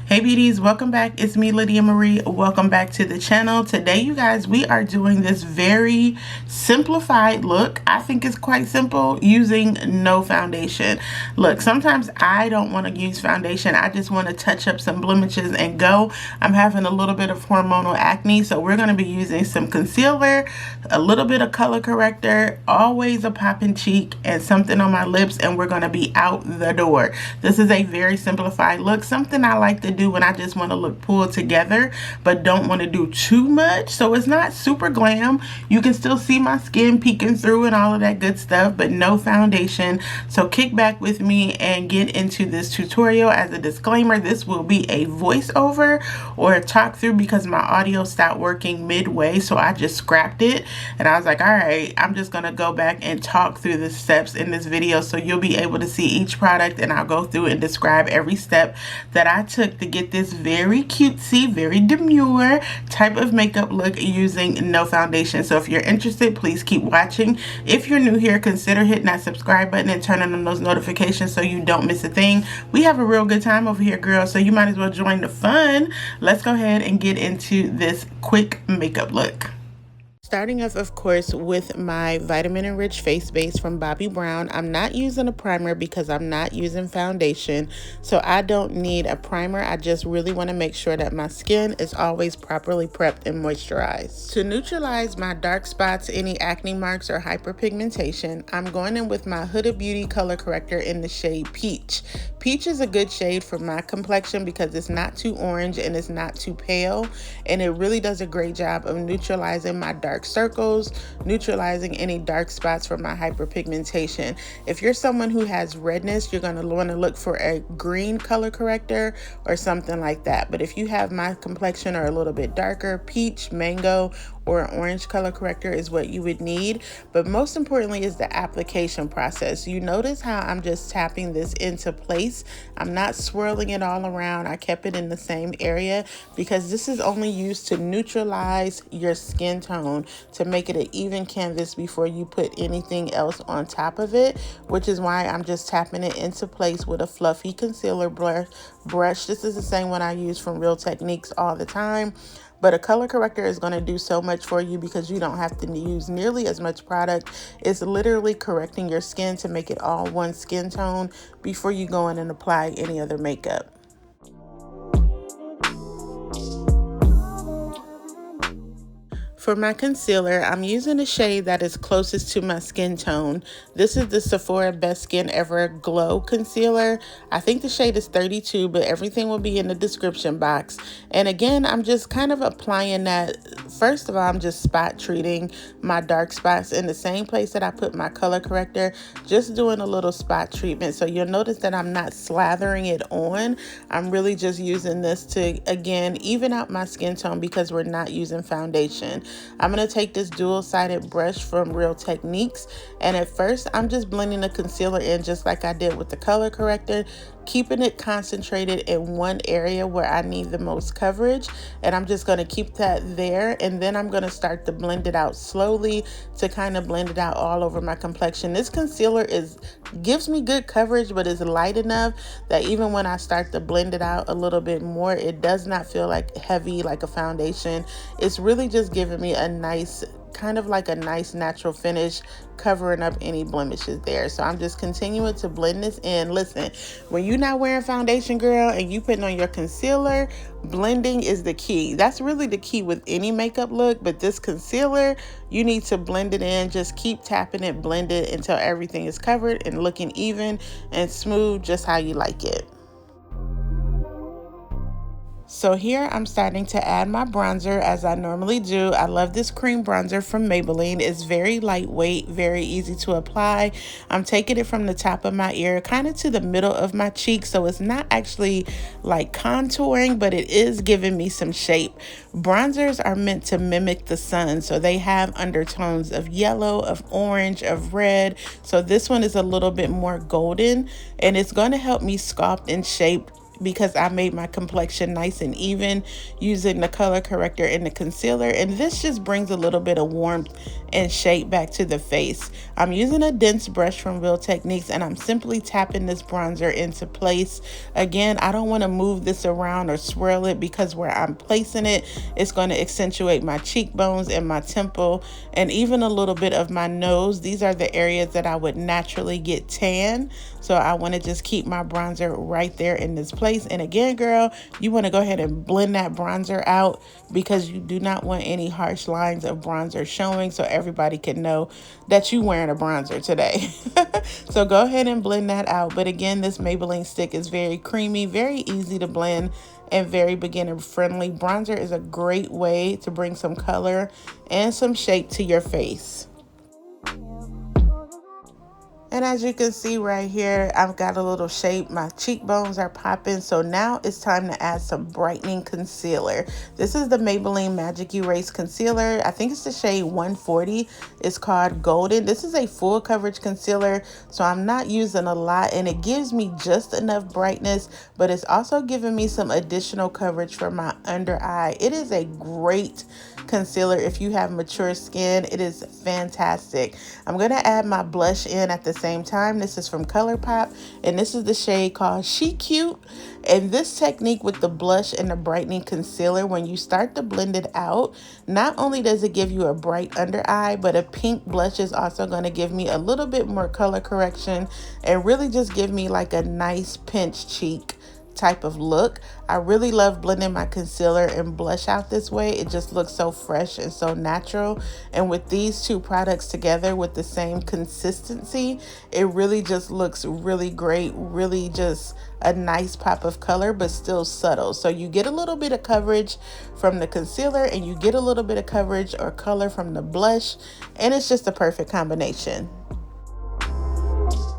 Hey beauties, welcome back. It's me, Lydia Marie. Welcome back to the channel. Today, you guys, we are doing this very simplified look. I think it's quite simple, using no foundation. Look, sometimes I don't want to use foundation. I just want to touch up some blemishes and go. I'm having a little bit of hormonal acne, so we're going to be using some concealer, a little bit of color corrector, always a popping cheek, and something on my lips, and we're going to be out the door. This is a very simplified look, something I like to do when I just want to look pulled together but don't want to do too much. So it's not super glam. You can still see my skin peeking through and all of that good stuff, but no foundation. So kick back with me and get into this tutorial. As a disclaimer, this will be a voiceover or a talk through because my audio stopped working midway, so I just scrapped it and I was like, all right, I'm just gonna go back and talk through the steps in this video so you'll be able to see each product, and I'll go through and describe every step that I took to get this very cutesy, very demure type of makeup look using no foundation. So if you're interested, please keep watching. If you're new here, consider hitting that subscribe button and turning on those notifications so you don't miss a thing. We have a real good time over here, girls, so you might as well join the fun. Let's go ahead and get into this quick makeup look. Starting off, of course, with my Vitamin Enriched Face Base from Bobbi Brown. I'm not using a primer because I'm not using foundation, so I don't need a primer. I just really want to make sure that my skin is always properly prepped and moisturized. To neutralize my dark spots, any acne marks, or hyperpigmentation, I'm going in with my Huda Beauty color corrector in the shade Peach. Peach is a good shade for my complexion because it's not too orange and it's not too pale, and it really does a great job of neutralizing my dark circles, neutralizing any dark spots for my hyperpigmentation. If you're someone who has redness, you're going to want to look for a green color corrector or something like that. But if you have my complexion or a little bit darker, peach, mango, or an orange color corrector is what you would need. But most importantly is the application process. You notice how I'm just tapping this into place. I'm not swirling it all around. I kept it in the same area because this is only used to neutralize your skin tone, to make it an even canvas before you put anything else on top of it, which is why I'm just tapping it into place with a fluffy concealer brush. This is the same one I use from Real Techniques all the time. But a color corrector is going to do so much for you because you don't have to use nearly as much product. It's literally correcting your skin to make it all one skin tone before you go in and apply any other makeup. For my concealer, I'm using a shade that is closest to my skin tone. This is the Sephora Best Skin Ever Glow Concealer. I think the shade is 32, but everything will be in the description box. And again, I'm just kind of applying that. First of all, I'm just spot treating my dark spots in the same place that I put my color corrector, just doing a little spot treatment. So you'll notice that I'm not slathering it on. I'm really just using this to, again, even out my skin tone because we're not using foundation. I'm going to take this dual-sided brush from Real Techniques, and at first I'm just blending the concealer in just like I did with the color corrector, keeping it concentrated in one area where I need the most coverage, and I'm just going to keep that there, and then I'm going to start to blend it out slowly to kind of blend it out all over my complexion. This concealer gives me good coverage, but is light enough that even when I start to blend it out a little bit more, it does not feel like heavy like a foundation. It's really just giving me a nice, kind of like a nice natural finish, covering up any blemishes there. So I'm just continuing to blend this in. Listen, when you're not wearing foundation, girl, and you putting on your concealer, blending is the key. That's really the key with any makeup look, but this concealer, you need to blend it in. Just keep tapping it, blend it until everything is covered and looking even and smooth, just how you like it. So here I'm starting to add my bronzer as I normally do. I love this cream bronzer from Maybelline. It's very lightweight, very easy to apply. I'm taking it from the top of my ear kind of to the middle of my cheek, so it's not actually like contouring, but it is giving me some shape. Bronzers are meant to mimic the sun, so they have undertones of yellow, of orange, of red. So this one is a little bit more golden, and it's going to help me sculpt and shape because I made my complexion nice and even using the color corrector and the concealer, and this just brings a little bit of warmth and shape back to the face. I'm using a dense brush from Real Techniques, and I'm simply tapping this bronzer into place. Again, I don't want to move this around or swirl it, because where I'm placing it, it's going to accentuate my cheekbones and my temple and even a little bit of my nose. These are the areas that I would naturally get tan, so I want to just keep my bronzer right there in this place. And again, girl, you want to go ahead and blend that bronzer out, because you do not want any harsh lines of bronzer showing, so everybody can know that you're wearing a bronzer today. So go ahead and blend that out. But again, this Maybelline stick is very creamy, very easy to blend, and very beginner friendly. Bronzer is a great way to bring some color and some shape to your face. And as you can see right here, I've got a little shape. My cheekbones are popping. So now it's time to add some brightening concealer. This is the Maybelline Magic Erase Concealer. I think it's the shade 140. It's called Golden. This is a full coverage concealer, so I'm not using a lot, and it gives me just enough brightness, but it's also giving me some additional coverage for my under eye. It is a great concealer if you have mature skin. It is fantastic. I'm going to add my blush in at the same time. This is from ColourPop, and this is the shade called She Cute. And this technique with the blush and the brightening concealer, when you start to blend it out, not only does it give you a bright under eye, but a pink blush is also going to give me a little bit more color correction and really just give me like a nice pinched cheek type of look. I really love blending my concealer and blush out this way. It just looks so fresh and so natural. And with these two products together with the same consistency, it really just looks really great. Really just a nice pop of color, but still subtle. So you get a little bit of coverage from the concealer, and you get a little bit of coverage or color from the blush, and it's just a perfect combination.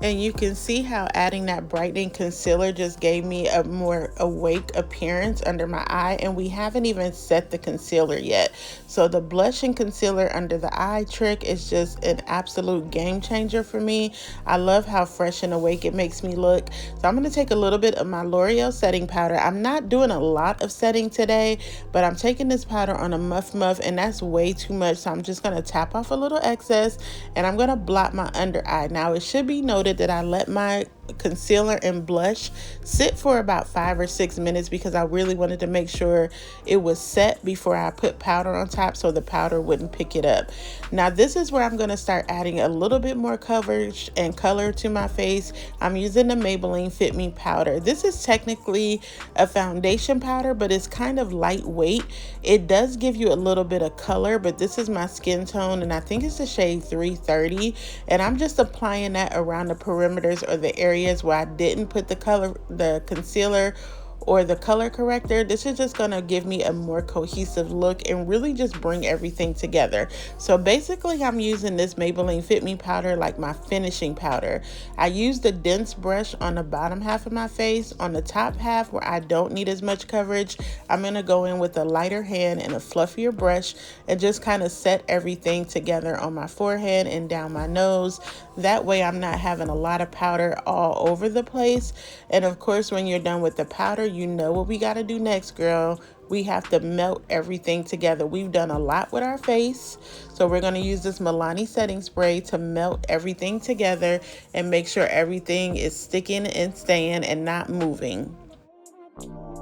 And you can see how adding that brightening concealer just gave me a more awake appearance under my eye. And we haven't even set the concealer yet. So the blush and concealer under the eye trick is just an absolute game changer for me. I love how fresh and awake it makes me look. So I'm going to take a little bit of my L'Oreal setting powder. I'm not doing a lot of setting today, but I'm taking this powder on a muff, and that's way too much. So I'm just going to tap off a little excess, and I'm going to blot my under eye. Now, it should be noted that I let my concealer and blush sit for about 5 or 6 minutes, because I really wanted to make sure it was set before I put powder on top, so the powder wouldn't pick it up. Now this is where I'm going to start adding a little bit more coverage and color to my face. I'm using the Maybelline Fit Me powder. This is technically a foundation powder, but it's kind of lightweight. It does give you a little bit of color, but this is my skin tone, and I think it's the shade 330, and I'm just applying that around the perimeters or the areas where I didn't put the concealer or the color corrector. This is just gonna give me a more cohesive look and really just bring everything together. So basically I'm using this Maybelline Fit Me powder like my finishing powder. I use the dense brush on the bottom half of my face. On the top half, where I don't need as much coverage, I'm gonna go in with a lighter hand and a fluffier brush and just kind of set everything together on my forehead and down my nose. That way I'm not having a lot of powder all over the place. And of course, when you're done with the powder, you know what we got to do next, girl. We have to melt everything together. We've done a lot with our face, so we're going to use this Milani setting spray to melt everything together and make sure everything is sticking and staying and not moving.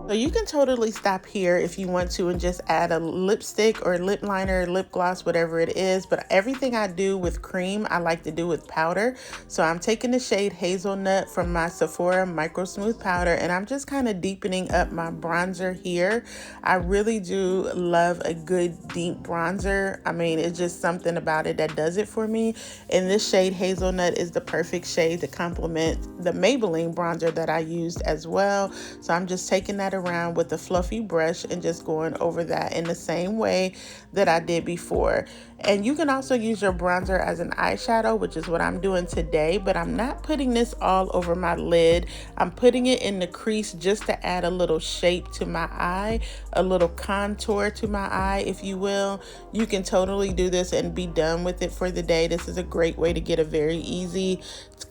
So you can totally stop here if you want to and just add a lipstick or lip liner, lip gloss, whatever it is. But everything I do with cream, I like to do with powder. So I'm taking the shade Hazelnut from my Sephora Micro Smooth powder, and I'm just kind of deepening up my bronzer here. I really do love a good deep bronzer. I mean, it's just something about it that does it for me. And this shade Hazelnut is the perfect shade to complement the Maybelline bronzer that I used as well. So I'm just taking that around with a fluffy brush and just going over that in the same way that I did before. And you can also use your bronzer as an eyeshadow, which is what I'm doing today, but I'm not putting this all over my lid. I'm putting it in the crease just to add a little shape to my eye, a little contour to my eye, if you will. You can totally do this and be done with it for the day. This is a great way to get a very easy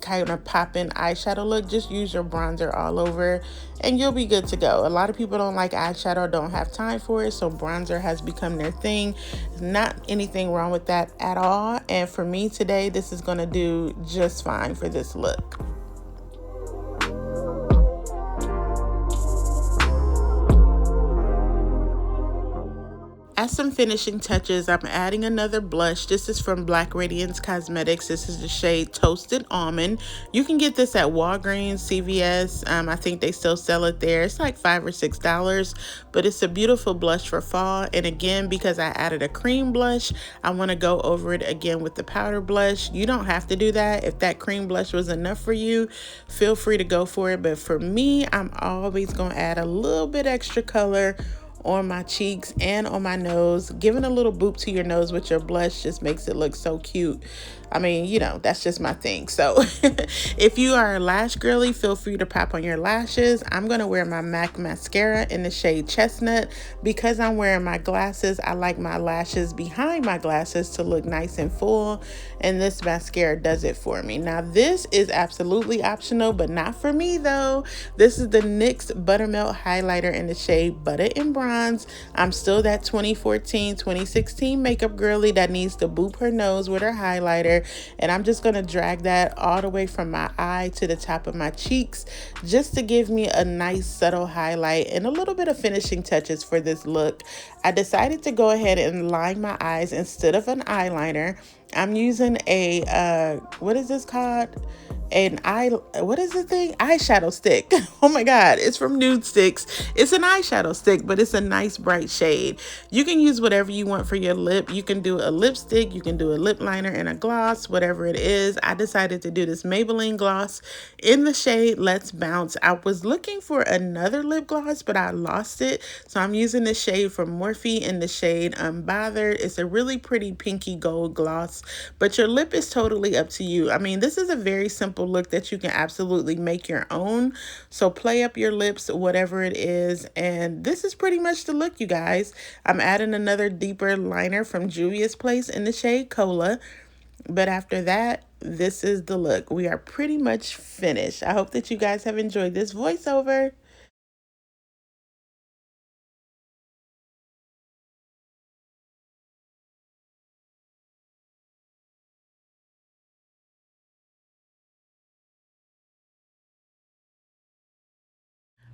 kind of pop-in eyeshadow look. Just use your bronzer all over and you'll be good to go. A lot of people don't like eyeshadow, don't have time for it, so bronzer has become their thing. Not anything wrong with that at all. And for me today, this is going to do just fine for this look. As some finishing touches, I'm adding another blush. This is from Black Radiance Cosmetics. This is the shade Toasted Almond. You can get this at Walgreens, CVS. I think they still sell it there. It's like $5 or $6, but it's a beautiful blush for fall. And again, because I added a cream blush, I want to go over it again with the powder blush. You don't have to do that. If that cream blush was enough for you, feel free to go for it. But for me, I'm always going to add a little bit extra color on my cheeks and on my nose. Giving a little boop to your nose with your blush just makes it look so cute. I mean, you know, that's just my thing. So if you are a lash girly, feel free to pop on your lashes. I'm going to wear my MAC mascara in the shade Chestnut. Because I'm wearing my glasses, I like my lashes behind my glasses to look nice and full. And this mascara does it for me. Now, this is absolutely optional, but not for me though. This is the NYX Buttermelt Highlighter in the shade Butter and Bronze. I'm still that 2014, 2016 makeup girly that needs to boop her nose with her highlighter. And I'm just going to drag that all the way from my eye to the top of my cheeks just to give me a nice subtle highlight and a little bit of finishing touches for this look. I decided to go ahead and line my eyes instead of an eyeliner. I'm using a, what is this called? What is the thing? Eyeshadow stick. Oh my God, it's from Nude Sticks. It's an eyeshadow stick, but it's a nice bright shade. You can use whatever you want for your lip. You can do a lipstick, you can do a lip liner and a gloss, whatever it is. I decided to do this Maybelline gloss in the shade Let's Bounce. I was looking for another lip gloss, but I lost it. So I'm using the shade from Morphe in the shade Unbothered. It's a really pretty pinky gold gloss, but your lip is totally up to you. I mean, this is a very simple look that you can absolutely make your own. So play up your lips, whatever it is. And this is pretty much the look, you guys. I'm adding another deeper liner from Juvia's Place in the shade Cola. But after that, this is the look. We are pretty much finished. I hope that you guys have enjoyed this voiceover.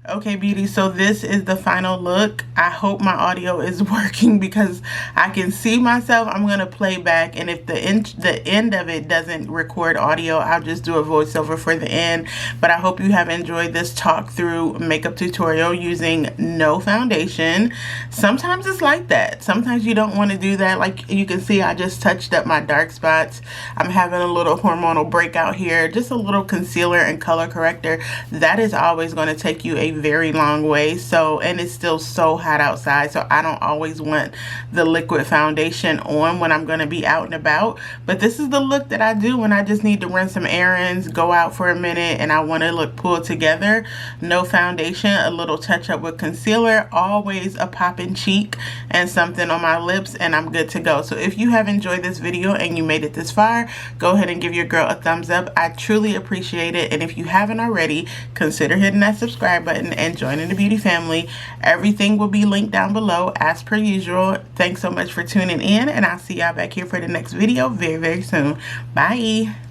Okay, beauty, so this is the final look. I hope my audio is working because I can see myself. I'm going to play back, and if the end of it doesn't record audio, I'll just do a voiceover for the end. But I hope you have enjoyed this talk through makeup tutorial using no foundation. Sometimes it's like that. Sometimes you don't want to do that. Like you can see, I just touched up my dark spots. I'm having a little hormonal breakout here. Just a little concealer and color corrector. That is always going to take you a very long way. So, and it's still so hot outside, so I don't always want the liquid foundation on when I'm going to be out and about. But this is the look that I do when I just need to run some errands, go out for a minute, and I want to look pulled together. No foundation, a little touch up with concealer, always a popping cheek and something on my lips, and I'm good to go. So if you have enjoyed this video and you made it this far, go ahead and give your girl a thumbs up. I truly appreciate it. And if you haven't already, consider hitting that subscribe button and joining the beauty family. Everything will be linked down below as per usual. Thanks so much for tuning in, and I'll see y'all back here for the next video very, very soon. Bye.